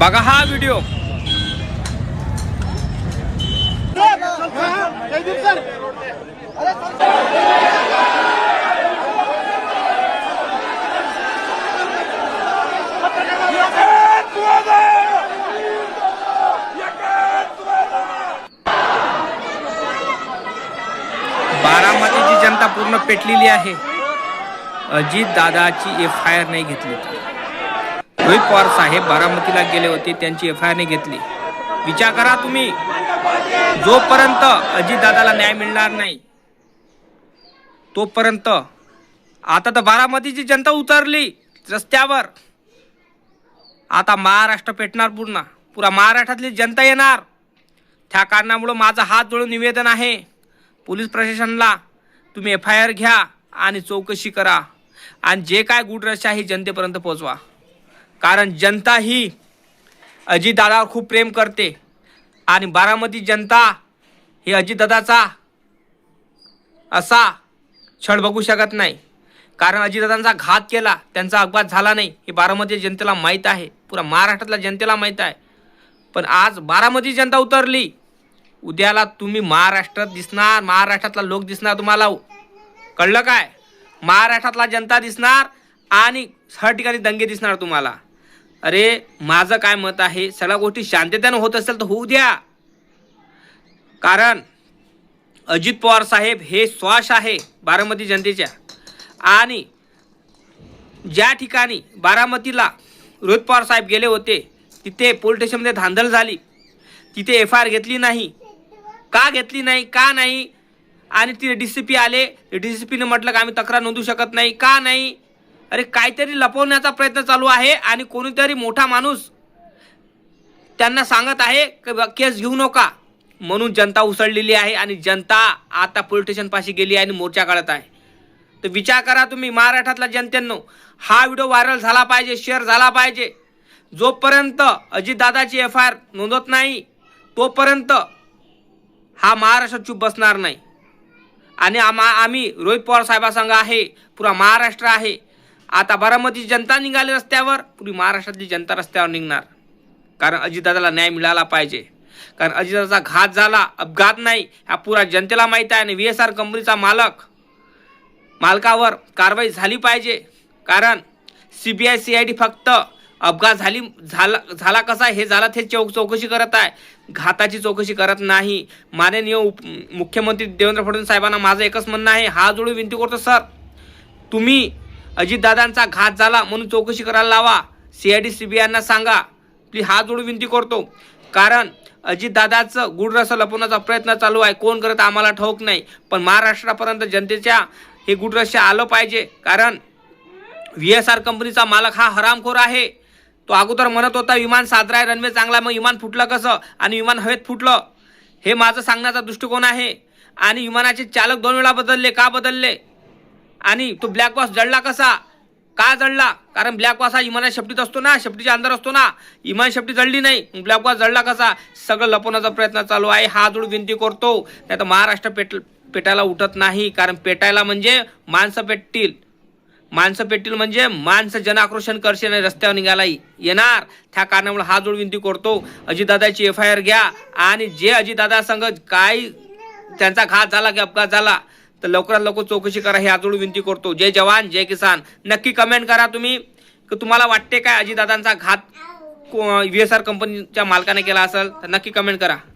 बघा हा व्हिडिओ। बारामतीची जनता पूर्ण पेटलेली आहे। अजित दादाची FIR नाही घेतली। रोहित पवार साहेब बारामतीला गेले होते, त्यांची FIR नाही घेतली। विचार करा तुम्ही, जोपर्यंत अजित दादाला न्याय मिळणार नाही तोपर्यंत आता तर बारामतीची जनता उतरली रस्त्यावर। आता महाराष्ट्र पेटणार, पुरा महाराष्ट्रातली जनता येणार। त्या कारणामुळे माझा हात जोडून निवेदन आहे, पोलीस प्रशासनाला तुम्ही FIR घ्या आणि चौकशी करा आणि जे काय गुड रश आहे जनतेपर्यंत पोहोचवा। कारण जनता ही अजितदादावर खूप प्रेम करते आणि बारामती जनता ही अजितदादाचा असा छळ बघू शकत नाही। कारण अजितदादांचा घात केला, त्यांचा अपघात झाला नाही हे बारामती जनतेला माहीत आहे, पुरा महाराष्ट्रातल्या जनतेला माहीत आहे। पण आज बारामती जनता उतरली, उद्याला तुम्ही महाराष्ट्रात दिसणार, महाराष्ट्रातला लोक दिसणार तुम्हाला। कळलं काय? महाराष्ट्रातला जनता दिसणार आणि हर ठिकाणी दंगे दिसणार तुम्हाला। अरे माझं काय मत आहे, सगळ्या गोष्टी शांततेने होत असेल तर होऊ द्या। कारण अजित पवार साहेब हे श्वास आहे बारामती जनतेच्या। आणि ज्या ठिकाणी बारामतीला रोहित पवार साहेब गेले होते तिथे पोलीस स्टेशनमध्ये धांदल झाली, तिथे FIR घेतली नाही। का घेतली नाही, का नाही? आणि तिथे DCP आले, DCPने म्हटलं की आम्ही तक्रार नोंदवू शकत नाही। का नाही? अरे काहीतरी लपवण्याचा प्रयत्न चालू आहे आणि कोणीतरी मोठा माणूस त्यांना सांगत आहे की केस घेऊ नका, म्हणून जनता उसळलेली आहे आणि जनता आता पोलीस स्टेशन पाशी गेली आहे आणि मोर्चा काढत आहे। तर विचार करा तुम्ही महाराष्ट्रातल्या जनतेंनो, हा व्हिडिओ व्हायरल झाला पाहिजे, शेअर झाला पाहिजे। जोपर्यंत अजितदादाची FIR नोंदवत नाही तोपर्यंत हा महाराष्ट्र चूप बसणार नाही। आणि आम्ही रोहित पवार साहेबांसंग आहे, पुरा महाराष्ट्र आहे। आता बारामतीची जनता निघाली रस्त्यावर, पुरी महाराष्ट्रातली जनता रस्त्यावर निघणार। कारण अजितदादाला न्याय मिळाला पाहिजे। कारण अजितदादाचा घात झाला, अपघात नाही, हा पुरा जनतेला माहीत आहे। आणि VSR कंपनीचा मालकावर कारवाई झाली पाहिजे। कारण CBI CID फक्त अपघात झाला कसा हे झाला ते चौकशी करत आहे, घाताची चौकशी करत नाही। माननीय मुख्यमंत्री देवेंद्र फडणवीस साहेबांना माझं एकच म्हणणं आहे, हात जोडून विनंती करतो सर, तुम्ही अजितदादांचा घात झाला म्हणून चौकशी करायला लावा। CID CBIना सांगा प्लीज, हात जोडून विनंती करतो। कारण अजितदादाचं गुड रस लपवण्याचा प्रयत्न चालू आहे, कोण करत आम्हाला ठाऊक नाही, पण महाराष्ट्रापर्यंत जनतेच्या हे गुड रहस्य आलं पाहिजे। कारण VSR कंपनीचा मालक हा हरामखोर आहे। तो अगोदर म्हणत होता विमान साजरा आहे, रनवे चांगला, मग विमान फुटलं कसं आणि विमान हवेत फुटलं, हे माझं सांगण्याचा दृष्टिकोन आहे। आणि विमानाचे चालक 2 वेळा बदलले, का बदलले? आणि तो ब्लॅक बॉक्स जळला कसा, का जळला? कारण ब्लॅक बॉक्स हा विमानाच्या शेपटीत असतो ना, शेपटीच्या अंदर असतो ना, विमान शेपटी जळली नाही, ब्लॅक बॉक्स जळला कसा? सगळं लपवण्याचा प्रयत्न चालू आहे। हा जोड विनंती करतो, नाही तर महाराष्ट्र पेटायला उठत नाही। कारण पेटायला म्हणजे माणसं पेटतील, माणसं पेटतील म्हणजे माणसं जनाक्रोशन करशील आणि रस्त्यावर निघायला येणार। त्या कारणामुळे हा जोड विनंती करतो, अजितदादाची FIR घ्या आणि जे अजितदादा संग काय त्यांचा घात झाला की अपघात झाला तर लवकरात लवकर चौकशी करा, हे आजोड विनंती करतो। जय जवान जय किसान। नक्की कमेंट करा तुम्ही की तुम्हाला वाटते काय अजितदादांचा घात VSR कंपनीच्या मालकाने केला असेल तर नक्की कमेंट करा।